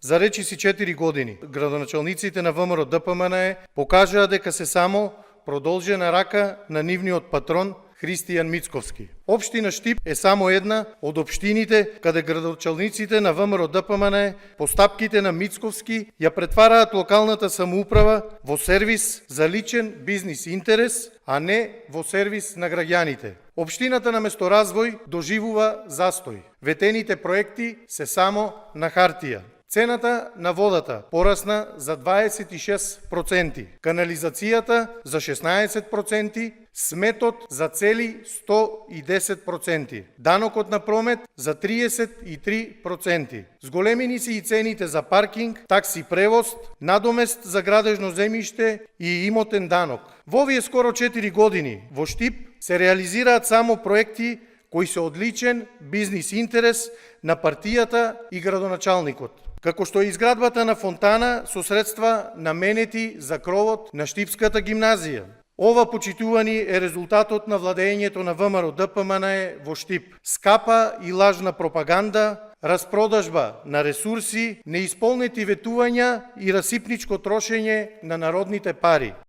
За речиси 4 години, градоначалниците на ВМРО ДПМН покажаа дека се само продолжена рака на нивниот патрон Христијан Мицковски. Општина Штип е само една од општините каде градоначалниците на ВМРО ДПМН по стапките на Мицковски ја претвараат локалната самоуправа во сервис за личен бизнис интерес, а не во сервис на граѓаните. Општината на месторазвој доживува застој. Ветените проекти се само на хартија. Цената на водата порасна за 26%, канализацијата за 16%, сметот за цели 110%, данокот на промет за 33%. Зголемени се и цените за паркинг, такси превоз, надомест за градежно земјиште и имотен данок. Во овие скоро 4 години во Штип се реализираат само проекти кои се од личен бизнис интерес на партијата и градоначалникот, како што е изградбата на фонтана со средства наменети за кровот на Штипската гимназија. Ова, почитувани, е резултатот на владењето на ВМРО ДПМН во Штип. Скапа и лажна пропаганда, распродажба на ресурси, неисполнети ветувања и расипничко трошење на народните пари.